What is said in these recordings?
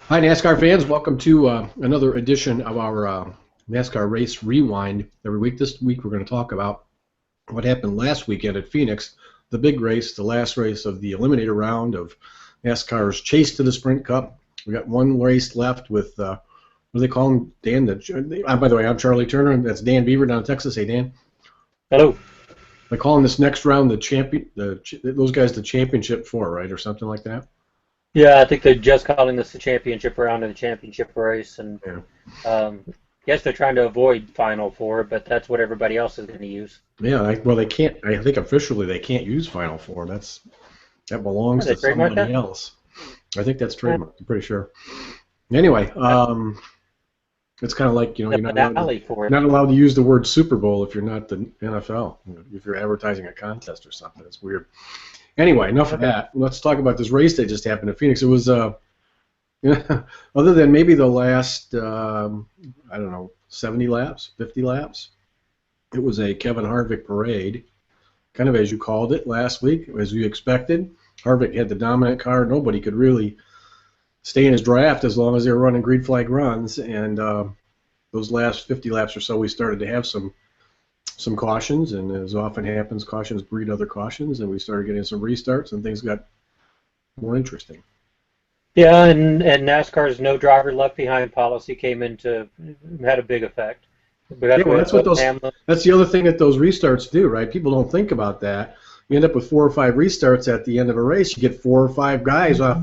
Hi, NASCAR fans. Welcome to another edition of our NASCAR Race Rewind every week. This week, we're going to talk about what happened last weekend at Phoenix, the big race, the last race of the Eliminator round of NASCAR's Chase to the Sprint Cup. We got one race left with, what do they call him? Dan. By the way, I'm Charlie Turner, and that's Dan Beaver down in Texas. Hey, Dan. Hello. They're calling this next round the champion. Those guys the championship four, right, or something like that. Yeah, I think they're just calling this the championship round of the championship race, and Yeah. yes, they're trying to avoid Final Four, but that's what everybody else is going to use. Yeah. Well, they can't. I think officially they can't use Final Four. That belongs They to trademark somebody that? else. I think that's Yeah, trademarked. I'm pretty sure. Anyway, that's it's kind of like the you're finale for it. not allowed to use the word Super Bowl if you're not the NFL. If you're advertising a contest or something, it's weird. Anyway, enough of Okay. that. Let's talk about this race that just happened at Phoenix. It was other than maybe the last I don't know 70 laps, 50 laps. It was a Kevin Harvick parade, kind of as you called it last week, as you expected. Harvick had the dominant car. Nobody could really stay in his draft as long as they were running green flag runs. And those last 50 laps or so, we started to have some cautions, and as often happens, cautions breed other cautions, and we started getting some restarts, and things got more interesting. Yeah, and NASCAR's no driver left behind policy came into had a big effect Yeah, because well, with Hamlin. that's the other thing that those restarts do, right? People don't think about that. You end up with 4 or 5 restarts at the end of a race. You get 4 or 5 guys off,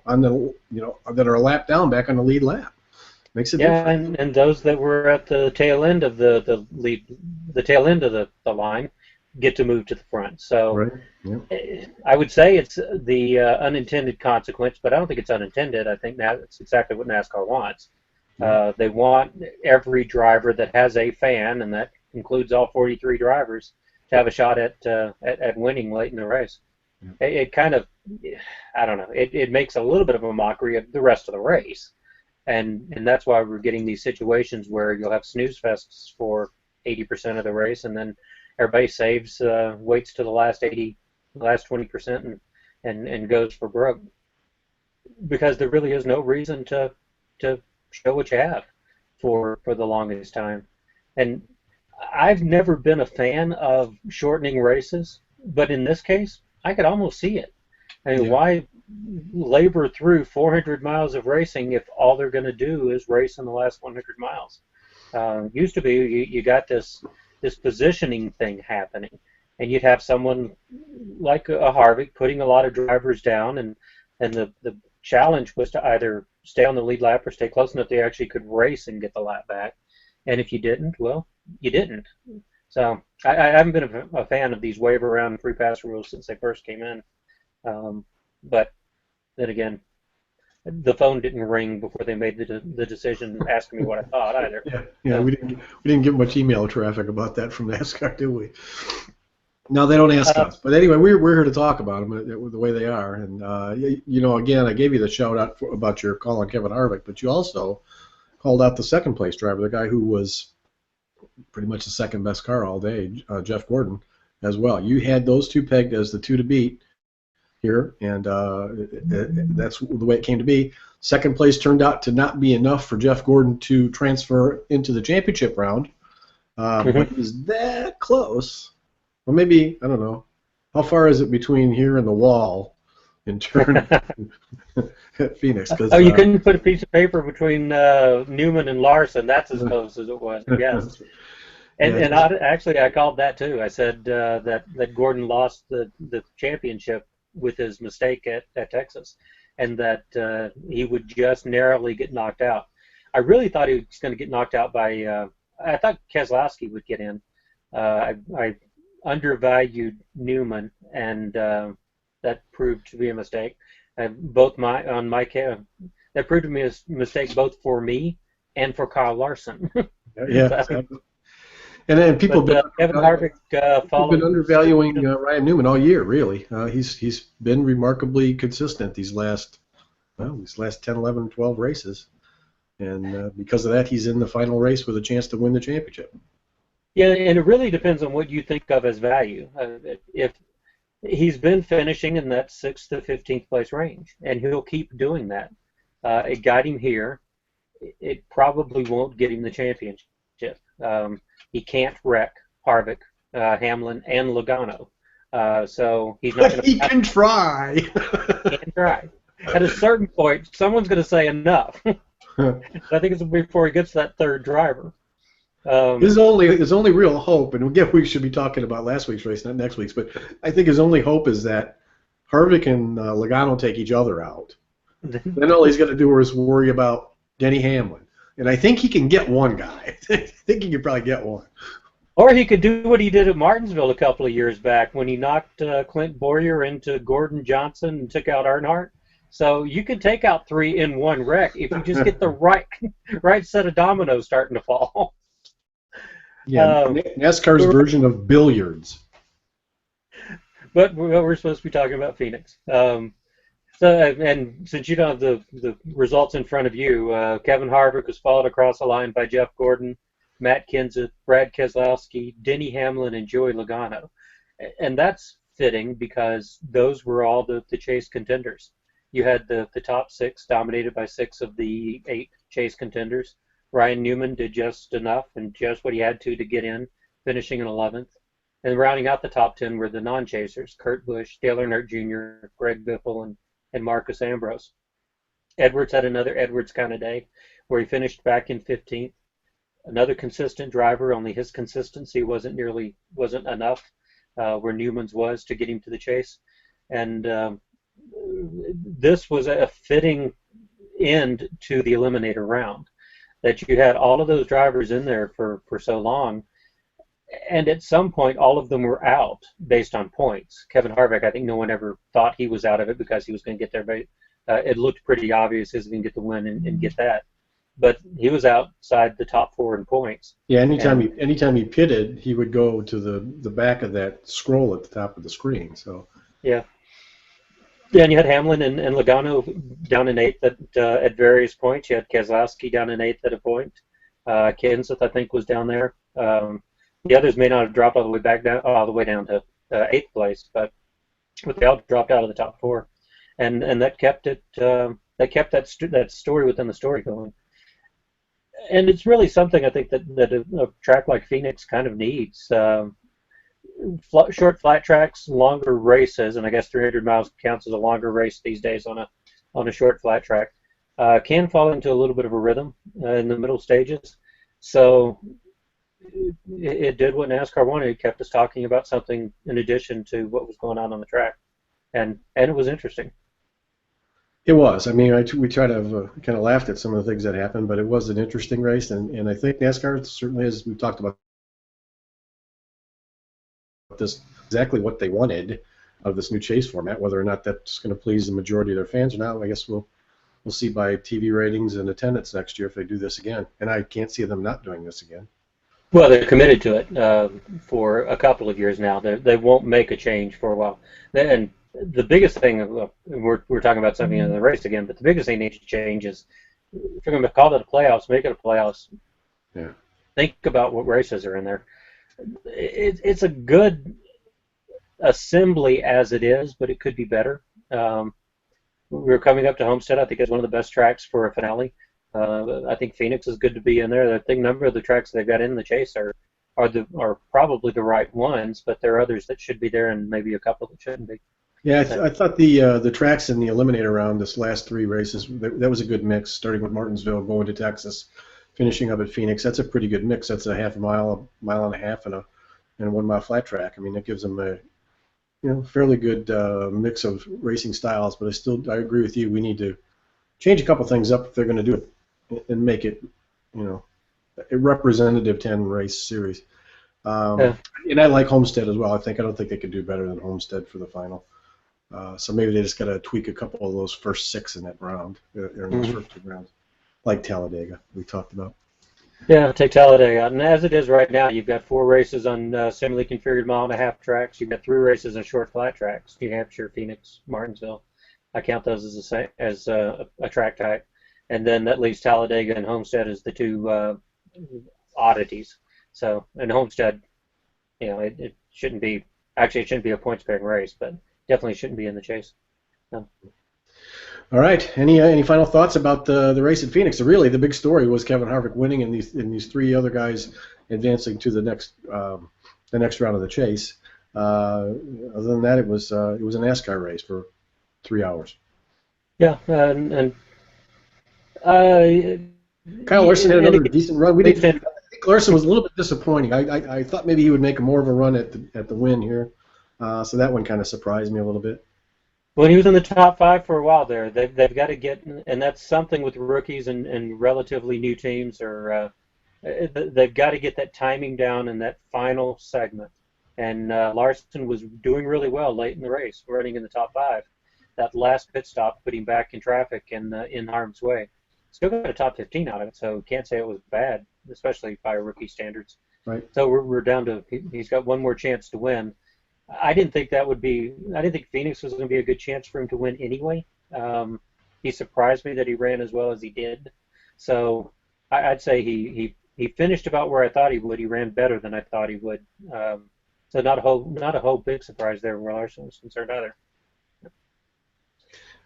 on the, that are a lap down back on the lead lap. Makes a Yeah, difference. and those that were at the tail end of the lead, the tail end of the line, get to move to the front. So Right. Yeah. I would say it's the unintended consequence, but I don't think it's unintended. I think now it's exactly what NASCAR wants. Yeah. They want every driver that has a fan, and that includes all 43 drivers, to have a shot at winning late in the race. Yeah. It kind of, I don't know, it makes a little bit of a mockery of the rest of the race, and that's why we're getting these situations where you'll have snooze fests for 80% of the race, and then everybody saves, waits to the last 80, the last 20%, and goes for broke because there really is no reason to show what you have for the longest time. And I've never been a fan of shortening races, but in this case, I could almost see it. I mean, Yeah. why labor through 400 miles of racing if all they're going to do is race in the last 100 miles? Used to be you got this positioning thing happening, and you'd have someone like a Harvick putting a lot of drivers down, and the challenge was to either stay on the lead lap or stay close enough they actually could race and get the lap back. And if you didn't, well, you didn't. So I haven't been a fan of these wave around free pass rules since they first came in. But then again, the phone didn't ring before they made the decision asking me what I thought either. Yeah. Yeah. So, We didn't get much email traffic about that from NASCAR, do we? No, they don't ask uh, us. But anyway, we're here to talk about them the way they are. And again, I gave you the shout out about your call on Kevin Harvick, but you also called out the second place driver, the guy who was pretty much the second best car all day, Jeff Gordon, as well. You had those two pegged as the two to beat here, and that's the way it came to be. Second place turned out to not be enough for Jeff Gordon to transfer into the championship round, but he was that close. Well, maybe, I don't know. How far is it between here and the wall in turn at Phoenix? Cause, oh, you couldn't put a piece of paper between Newman and Larson. That's as close as it was. Yes. And yeah, actually, I called that too. I said that Gordon lost the championship with his mistake at Texas, and that he would just narrowly get knocked out. I really thought he was going to get knocked out by. I thought Keselowski would get in. I undervalued Newman, and that proved to be a mistake. That proved to be a mistake both for me and for Kyle Larson. yeah. So, And then people but Kevin Harvick have been followed undervaluing suit. Ryan Newman all year, really. He's been remarkably consistent these last 10, 11, 12 races. And because of that, he's in the final race with a chance to win the championship. Yeah, and it really depends on what you think of as value. If he's been finishing in that 6th to 15th place range, and he'll keep doing that. It got him here. It probably won't get him the championship. He can't wreck Harvick, Hamlin, and Logano. So he's not But going he to can try. can try. At a certain point, someone's going to say enough. I think it's before he gets that third driver. His only real hope, and again, we should be talking about last week's race, not next week's, but I think his only hope is that Harvick and Logano take each other out. Then all he's got to do is worry about Denny Hamlin. And I think he can get one guy. I think he can probably get one. Or he could do what he did at Martinsville a couple of years back when he knocked Clint Bowyer into Gordon Johnson and took out Earnhardt. So you can take out three in one wreck if you just get the right set of dominoes starting to fall. Yeah, NASCAR's version of billiards. But we're supposed to be talking about Phoenix. And since you don't have the results in front of you, Kevin Harvick was followed across the line by Jeff Gordon, Matt Kenseth, Brad Keselowski, Denny Hamlin, and Joey Logano. And that's fitting because those were all the chase contenders. You had the top six dominated by six of the 8 chase contenders. Ryan Newman did just enough and just what he had to get in, finishing in 11th. And rounding out the top 10 were the non-chasers, Kurt Busch, Dale Earnhardt Jr., Greg Biffle, and Marcus Ambrose. Edwards had another Edwards kind of day where he finished back in 15th. Another consistent driver, only his consistency wasn't enough where Newman's was to get him to the chase. And this was a fitting end to the eliminator round, that you had all of those drivers in there for so long, and at some point all of them were out based on points. Kevin Harvick, I think no one ever thought he was out of it because he was going to get there, but it looked pretty obvious he was going to get the win and get that. But he was outside the top 4 in points. Yeah, anytime he pitted, he would go to the back of that scroll at the top of the screen. So yeah. Yeah, and you had Hamlin and Logano down in 8th at various points. You had Keselowski down in 8th at a point. Kenseth, I think, was down there. The others may not have dropped all the way down to 8th place, but they all dropped out of the top 4, and that kept it. That kept that story within the story going. And it's really something I think that a track like Phoenix kind of needs. Short flat tracks, longer races, and I guess 300 miles counts as a longer race these days on a short flat track, can fall into a little bit of a rhythm in the middle stages. So it did what NASCAR wanted. It kept us talking about something in addition to what was going on the track, and it was interesting. it was. I mean, we try to kind of laughed at some of the things that happened, but it was an interesting race, and I think NASCAR certainly, as we talked about this, exactly what they wanted out of this new chase format. Whether or not that's going to please the majority of their fans or not, I guess we'll see by TV ratings and attendance next year if they do this again. And I can't see them not doing this again. Well, they're committed to it for a couple of years now. They won't make a change for a while. And the biggest thing, we're talking about something in the race again, but the biggest thing they need to change is, if you're going to call it a playoffs, make it a playoffs. Yeah. Think about what races are in there. It's a good assembly as it is, but it could be better. We're coming up to Homestead. I think it's one of the best tracks for a finale. I think Phoenix is good to be in there. I think a number of the tracks they've got in the chase are probably the right ones, but there are others that should be there and maybe a couple that shouldn't be. Yeah, I thought the tracks in the eliminator round, this last 3 races, that was a good mix, starting with Martinsville, going to Texas, finishing up at Phoenix. That's a pretty good mix. That's a half a mile, a mile and a half, and a 1 mile flat track. I mean, that gives them a fairly good mix of racing styles. But I agree with you. We need to change a couple things up if they're going to do it and make it, a representative 10 race series. Yeah. And I like Homestead as well. I don't think they could do better than Homestead for the final. So maybe they just got to tweak a couple of those first 6 in that round, or in those first 2 rounds, like Talladega we talked about. Yeah, take Talladega out. And as it is right now, you've got 4 races on semi-configured mile-and-a-half tracks. You've got 3 races on short flat tracks: New Hampshire, Phoenix, Martinsville. I count those as a track type. And then that leaves Talladega and Homestead as the 2 oddities. So, and Homestead, it shouldn't be. Actually, it shouldn't be a points-paying race, but definitely shouldn't be in the chase. No. All right. Any final thoughts about the race at Phoenix? Really, the big story was Kevin Harvick winning, and these three other guys advancing to the next round of the chase. Other than that, it was a NASCAR race for 3 hours. Yeah, and uh, Kyle Larson had and another again, decent run. We didn't. Nathan, I think Larson was a little bit disappointing. I thought maybe he would make more of a run at the win here. So that one kind of surprised me a little bit. when he was in the top five for a while there, they've got to get, and that's something with rookies and relatively new teams, or they've got to get that timing down in that final segment. And Larson was doing really well late in the race, running in the top five. That last pit stop put him back in traffic and in harm's way. Still got a top 15 out of it, so can't say it was bad, especially by rookie standards. Right. So we're down to he's got one more chance to win. I didn't think that would be. I didn't think Phoenix was going to be a good chance for him to win anyway. He surprised me that he ran as well as he did. So I'd say he finished about where I thought he would. He ran better than I thought he would. So not a whole big surprise there where Larson was concerned either.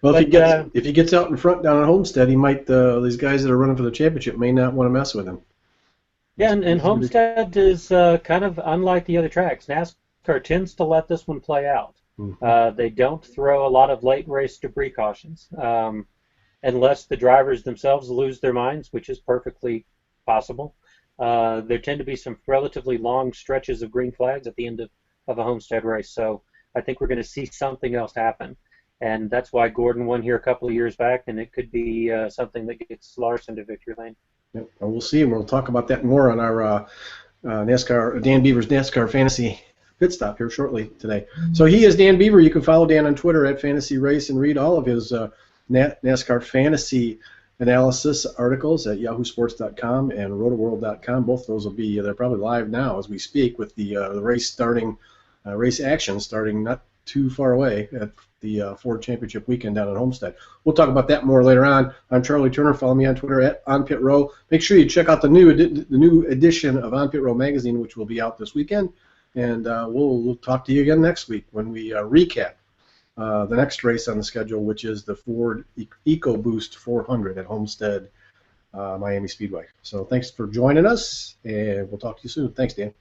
Well, But if he gets out in front down at Homestead, he might these guys that are running for the championship may not want to mess with him. yeah, and Homestead is kind of unlike the other tracks. NASCAR tends to let this one play out. They don't throw a lot of late race debris cautions unless the drivers themselves lose their minds, which is perfectly possible. There tend to be some relatively long stretches of green flags at the end of a Homestead race, so I think we're going to see something else happen. And that's why Gordon won here a couple of years back, and it could be something that gets Larson to victory lane. Yep. Well, we'll see, and we'll talk about that more on our NASCAR Dan Beaver's NASCAR Fantasy Pit Stop here shortly today. So he is Dan Beaver. You can follow Dan on Twitter at Fantasy Race and read all of his NASCAR Fantasy analysis articles at yahoosports.com and rotoworld.com. Both of those will be they're probably live now as we speak with the race starting, race action starting not too far away at the Ford Championship weekend down at Homestead. We'll talk about that more later on. I'm Charlie Turner. Follow me on Twitter at OnPitRow. Make sure you check out the new edition of On Pit Row magazine, which will be out this weekend. And we'll talk to you again next week when we recap the next race on the schedule, which is the Ford EcoBoost 400 at Homestead, Miami Speedway. So thanks for joining us, and we'll talk to you soon. Thanks, Dan.